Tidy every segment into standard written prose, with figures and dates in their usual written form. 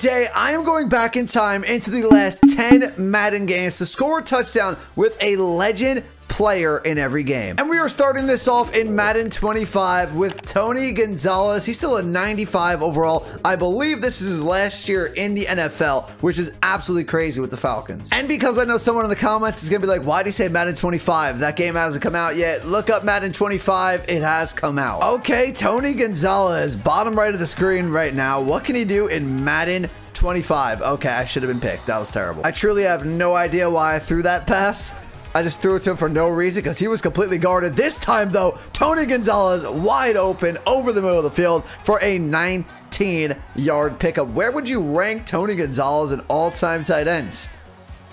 Today, I am going back in time into the last 10 Madden games to score a touchdown with a legend player in every game. And we are starting this off in Madden 25 with Tony Gonzalez. He's still a 95 overall. I believe this is his last year in the NFL, which is absolutely crazy with the Falcons. And because I know someone in the comments is going to be like, why did he say Madden 25? That game hasn't come out yet. Look up Madden 25. It has come out. Okay, Tony Gonzalez, bottom right of the screen right now. What can he do in Madden 25? Okay, I should have been picked. That was terrible. I truly have no idea why I threw that pass. I just threw it to him for no reason because he was completely guarded. This time, though, Tony Gonzalez wide open over the middle of the field for a 19-yard pickup. Where would you rank Tony Gonzalez in all-time tight ends?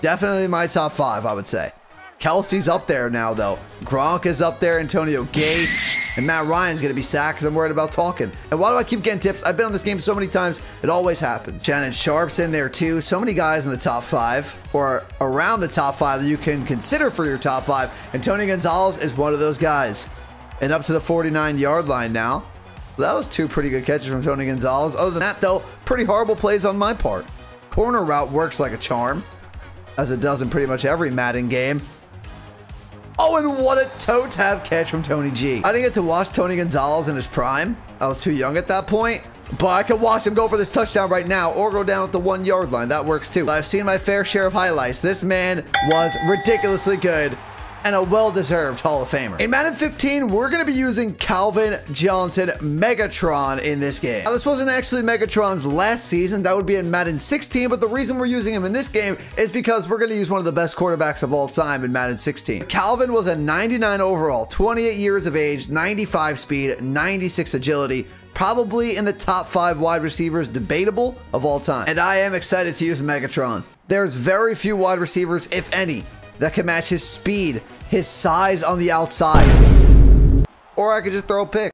Definitely my top 5, I would say. Kelsey's up there now, though. Gronk is up there. Antonio Gates. And Matt Ryan's going to be sacked because I'm worried about talking. And why do I keep getting tips? I've been on this game so many times. It always happens. Shannon Sharp's in there, too. So many guys in the top 5 or around the top 5 that you can consider for your top 5. And Tony Gonzalez is one of those guys. And up to the 49-yard line now. That was 2 pretty good catches from Tony Gonzalez. Other than that, though, pretty horrible plays on my part. Corner route works like a charm, as it does in pretty much every Madden game. Oh, and what a toe-tap catch from Tony G. I didn't get to watch Tony Gonzalez in his prime. I was too young at that point. But I could watch him go for this touchdown right now or go down at the 1-yard line. That works too. I've seen my fair share of highlights. This man was ridiculously good and a well-deserved Hall of Famer. In Madden 15, we're going to be using Calvin Johnson Megatron in this game. Now, this wasn't actually Megatron's last season. That would be in Madden 16, but the reason we're using him in this game is because we're going to use one of the best quarterbacks of all time in Madden 16. Calvin was a 99 overall, 28 years of age, 95 speed, 96 agility, probably in the top 5 wide receivers, debatable, of all time. And I am excited to use Megatron. There's very few wide receivers, if any, that can match his speed, his size on the outside. Or I could just throw a pick.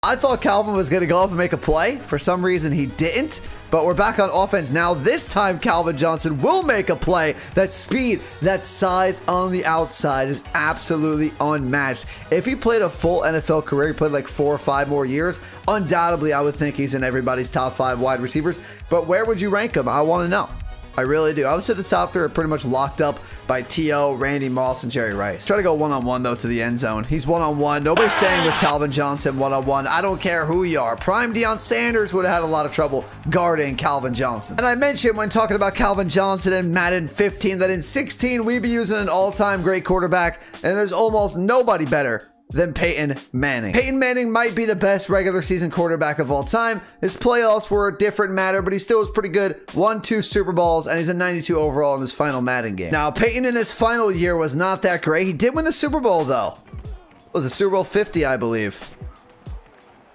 I thought Calvin was going to go up and make a play. For some reason, he didn't. But we're back on offense now. This time, Calvin Johnson will make a play. That speed, that size on the outside is absolutely unmatched. If he played a full NFL career, he played like 4 or 5 more years, undoubtedly, I would think he's in everybody's top 5 wide receivers. But where would you rank him? I want to know. I really do. I would say the top 3 are pretty much locked up by T.O., Randy Moss, and Jerry Rice. Try to go one-on-one, though, to the end zone. He's one-on-one. Nobody's staying with Calvin Johnson one-on-one. I don't care who you are. Prime Deion Sanders would have had a lot of trouble guarding Calvin Johnson. And I mentioned when talking about Calvin Johnson in Madden 15 that in 16, we'd be using an all-time great quarterback, and there's almost nobody better than Peyton Manning. Peyton Manning might be the best regular season quarterback of all time. His playoffs were a different matter, but he still was pretty good. Won 2 Super Bowls, and he's a 92 overall in his final Madden game. Now, Peyton in his final year was not that great. He did win the Super Bowl, though. It was a Super Bowl 50, I believe.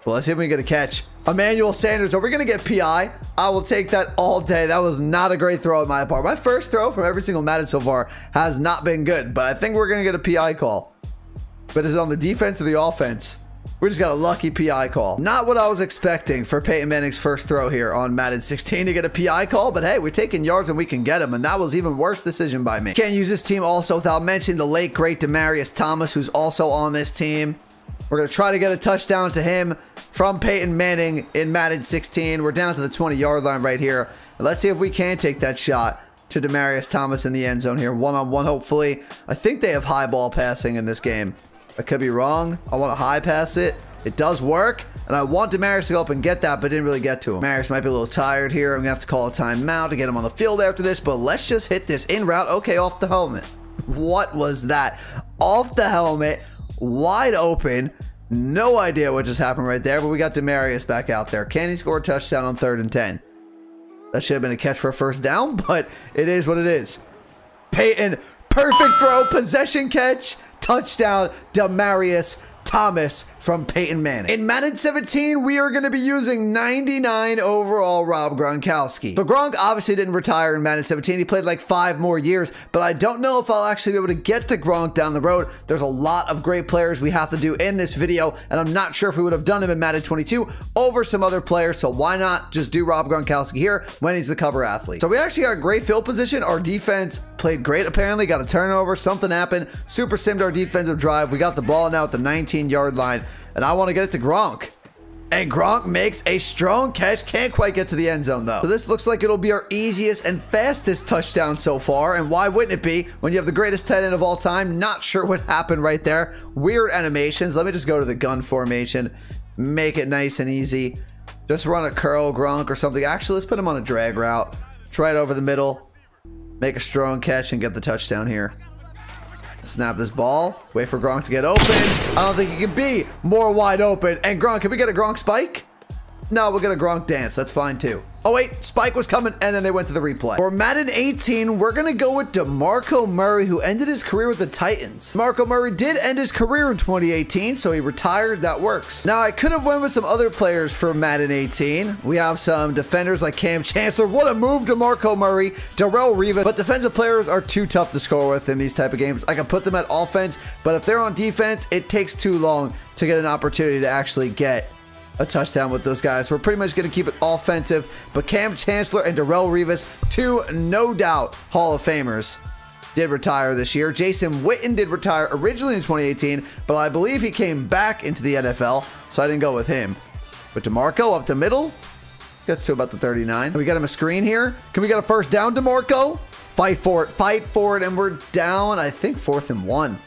Well, let's see if we can get a catch. Emmanuel Sanders, are we going to get PI? I will take that all day. That was not a great throw on my part. My first throw from every single Madden so far has not been good, but I think we're going to get a PI call. But is it on the defense or the offense? We just got a lucky PI call. Not what I was expecting for Peyton Manning's first throw here on Madden 16 to get a PI call, but hey, we're taking yards and we can get them, and that was even worse decision by me. Can't use this team also without mentioning the late, great Demaryius Thomas, who's also on this team. We're going to try to get a touchdown to him from Peyton Manning in Madden 16. We're down to the 20-yard line right here. Let's see if we can take that shot to Demaryius Thomas in the end zone here. One-on-one, hopefully. I think they have high ball passing in this game. I could be wrong. I want to high pass it. It does work. And I want Demaryius to go up and get that, but didn't really get to him. Demaryius might be a little tired here. I'm going to have to call a timeout to get him on the field after this. But let's just hit this in route. Okay, off the helmet. What was that? Off the helmet. Wide open. No idea what just happened right there. But we got Demaryius back out there. Can he score a touchdown on 3rd and 10? That should have been a catch for a first down, but it is what it is. Peyton, perfect throw, possession catch. Touchdown, Demaryius Thomas from Peyton Manning. In Madden 17, we are going to be using 99 overall Rob Gronkowski. So Gronk obviously didn't retire in Madden 17. He played like 5 more years, but I don't know if I'll actually be able to get to Gronk down the road. There's a lot of great players we have to do in this video, and I'm not sure if we would have done him in Madden 22 over some other players, so why not just do Rob Gronkowski here when he's the cover athlete. So we actually got a great field position. Our defense played great, apparently. Got a turnover. Something happened. Super simmed our defensive drive. We got the ball now at the 19-yard line, and I want to get it to Gronk. And Gronk makes a strong catch. Can't quite get to the end zone, though. So this looks like it'll be our easiest and fastest touchdown so far. And why wouldn't it be when you have the greatest tight end of all time? Not sure what happened right there. Weird animations. Let me just go to the gun formation. Make it nice and easy. Just run a curl Gronk or something. Actually, let's put him on a drag route. Try it over the middle. Make a strong catch and get the touchdown here. Snap this ball. Wait for Gronk to get open. I don't think he can be more wide open. And Gronk, can we get a Gronk spike? No, we'll get a Gronk dance. That's fine too. Oh wait, spike was coming and then they went to the replay. For Madden 18, we're going to go with DeMarco Murray, who ended his career with the Titans. DeMarco Murray did end his career in 2018, so he retired. That works. Now, I could have went with some other players for Madden 18. We have some defenders like Cam Chancellor. What a move, DeMarco Murray. Darrelle Revis. But defensive players are too tough to score with in these type of games. I can put them at offense, but if they're on defense, it takes too long to get an opportunity to actually get a touchdown with those guys. We're pretty much going to keep it offensive, but Cam Chancellor and Darrelle Revis, two no doubt Hall of Famers, did retire this year. Jason Witten did retire originally in 2018, but I believe he came back into the NFL, so I didn't go with him. But DeMarco up the middle, gets to about the 39. We got him a screen here. Can we get a first down, DeMarco? Fight for it, and we're down, I think, 4th and 1.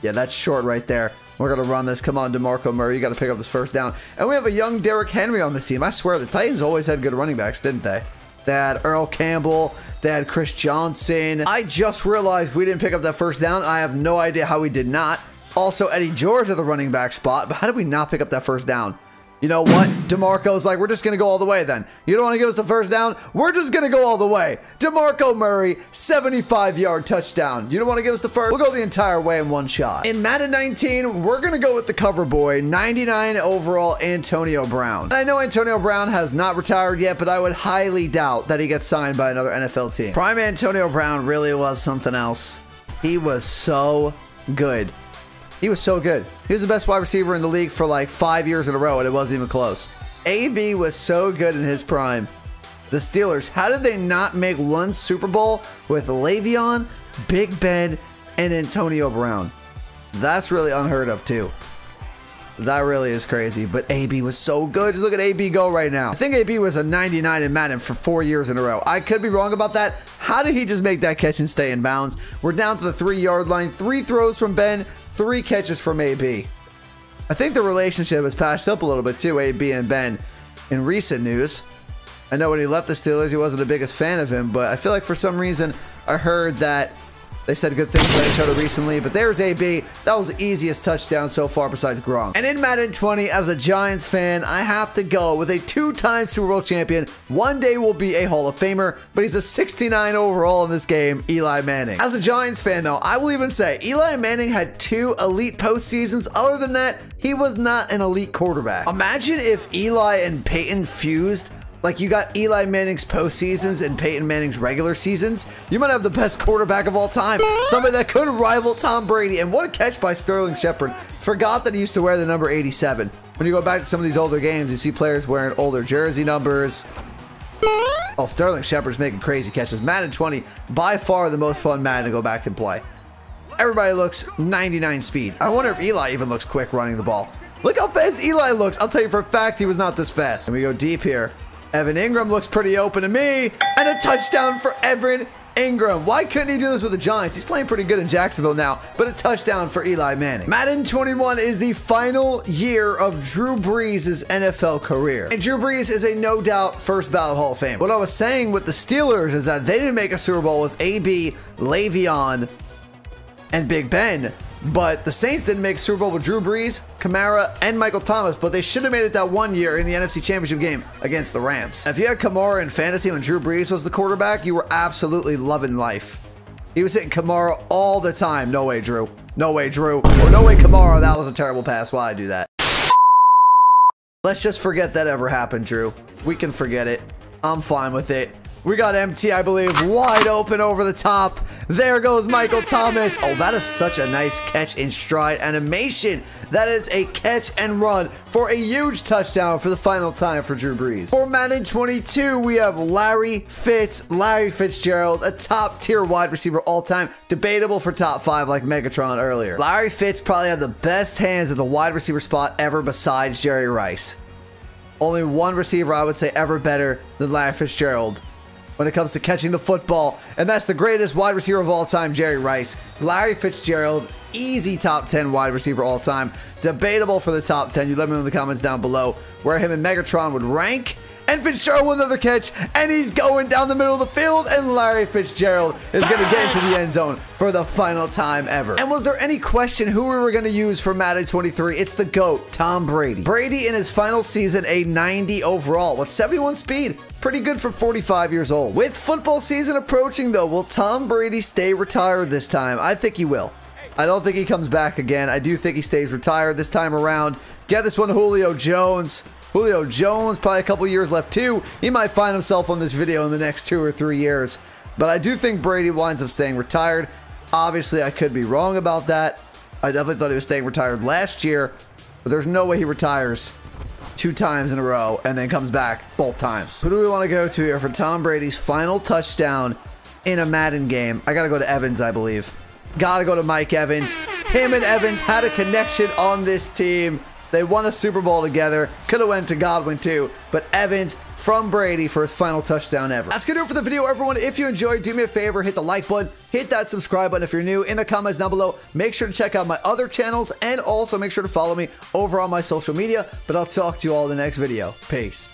Yeah, that's short right there. We're going to run this. Come on, DeMarco Murray. You got to pick up this first down. And we have a young Derrick Henry on this team. I swear, the Titans always had good running backs, didn't they? They had Earl Campbell. They had Chris Johnson. I just realized we didn't pick up that first down. I have no idea how we did not. Also, Eddie George at the running back spot. But how did we not pick up that first down? You know what? DeMarco's like, we're just going to go all the way then. You don't want to give us the first down? We're just going to go all the way. DeMarco Murray, 75-yard touchdown. You don't want to give us the first? We'll go the entire way in one shot. In Madden 19, we're going to go with the cover boy, 99 overall Antonio Brown. And I know Antonio Brown has not retired yet, but I would highly doubt that he gets signed by another NFL team. Prime Antonio Brown really was something else. He was so good. He was so good. He was the best wide receiver in the league for like 5 years in a row, and it wasn't even close. AB was so good in his prime. The Steelers, how did they not make one Super Bowl with Le'Veon, Big Ben, and Antonio Brown? That's really unheard of too. That really is crazy, but AB was so good. Just look at AB go right now. I think AB was a 99 in Madden for 4 years in a row. I could be wrong about that. How did he just make that catch and stay in bounds? We're down to the 3-yard line. 3 throws from Ben, 3 catches from AB. I think the relationship has patched up a little bit too, AB and Ben, in recent news. I know when he left the Steelers, he wasn't the biggest fan of him, but I feel like for some reason I heard that they said good things about each other recently, but there's AB. That was the easiest touchdown so far besides Gronk. And in Madden 20, as a Giants fan, I have to go with a 2-time Super Bowl champion. One day will be a Hall of Famer, but he's a 69 overall in this game, Eli Manning. As a Giants fan, though, I will even say Eli Manning had 2 elite postseasons. Other than that, he was not an elite quarterback. Imagine if Eli and Peyton fused. Like, you got Eli Manning's postseasons and Peyton Manning's regular seasons. You might have the best quarterback of all time. Somebody that could rival Tom Brady. And what a catch by Sterling Shepard. Forgot that he used to wear the number 87. When you go back to some of these older games, you see players wearing older jersey numbers. Oh, Sterling Shepard's making crazy catches. Madden 20, by far the most fun Madden to go back and play. Everybody looks 99 speed. I wonder if Eli even looks quick running the ball. Look how fast Eli looks. I'll tell you for a fact he was not this fast. And we go deep here. Evan Ingram looks pretty open to me. And a touchdown for Evan Ingram. Why couldn't he do this with the Giants? He's playing pretty good in Jacksonville now, but a touchdown for Eli Manning. Madden 21 is the final year of Drew Brees' NFL career. And Drew Brees is a no doubt first ballot Hall of Fame. What I was saying with the Steelers is that they didn't make a Super Bowl with AB, Le'Veon, and Big Ben. But the Saints didn't make a Super Bowl with Drew Brees, Kamara, and Michael Thomas, but they should have made it that one year in the NFC Championship game against the Rams. If you had Kamara in fantasy when Drew Brees was the quarterback, you were absolutely loving life. He was hitting Kamara all the time. No way, Drew. No way, Drew. Or no way, Kamara. That was a terrible pass. Why'd I do that? Let's just forget that ever happened, Drew. We can forget it. I'm fine with it. We got MT, I believe, wide open over the top. There goes Michael Thomas. Oh, that is such a nice catch in stride animation. That is a catch and run for a huge touchdown for the final time for Drew Brees. For Madden 22, we have Larry Fitzgerald, a top tier wide receiver all time. Debatable for top 5 like Megatron earlier. Larry Fitz probably had the best hands at the wide receiver spot ever besides Jerry Rice. only one receiver I would say ever better than Larry Fitzgerald when it comes to catching the football, and that's the greatest wide receiver of all time, Jerry Rice. Larry Fitzgerald, easy top 10 wide receiver all time. Debatable for the top 10. You let me know in the comments down below where him and Megatron would rank. And Fitzgerald with another catch, and he's going down the middle of the field, and Larry Fitzgerald is going to get into the end zone for the final time ever. And was there any question who we were going to use for Madden 23? It's the GOAT, Tom Brady. Brady in his final season, a 90 overall with 71 speed. Pretty good for 45 years old. With football season approaching though, will Tom Brady stay retired this time? I think he will. I don't think he comes back again. I do think he stays retired this time around. Get this one to Julio Jones. Julio Jones, probably a couple years left too. He might find himself on this video in the next 2 or 3 years. But I do think Brady winds up staying retired. Obviously, I could be wrong about that. I definitely thought he was staying retired last year. But there's no way he retires 2 times in a row and then comes back both times. Who do we want to go to here for Tom Brady's final touchdown in a Madden game? I got to go to Evans, I believe. Got to go to Mike Evans. Him and Evans had a connection on this team. They won a Super Bowl together. Could have went to Godwin too, but Evans from Brady for his final touchdown ever. That's going to do it for the video, everyone. If you enjoyed, do me a favor, hit the like button, hit that subscribe button if you're new. In the comments down below, make sure to check out my other channels, and also make sure to follow me over on my social media. But I'll talk to you all in the next video. Peace.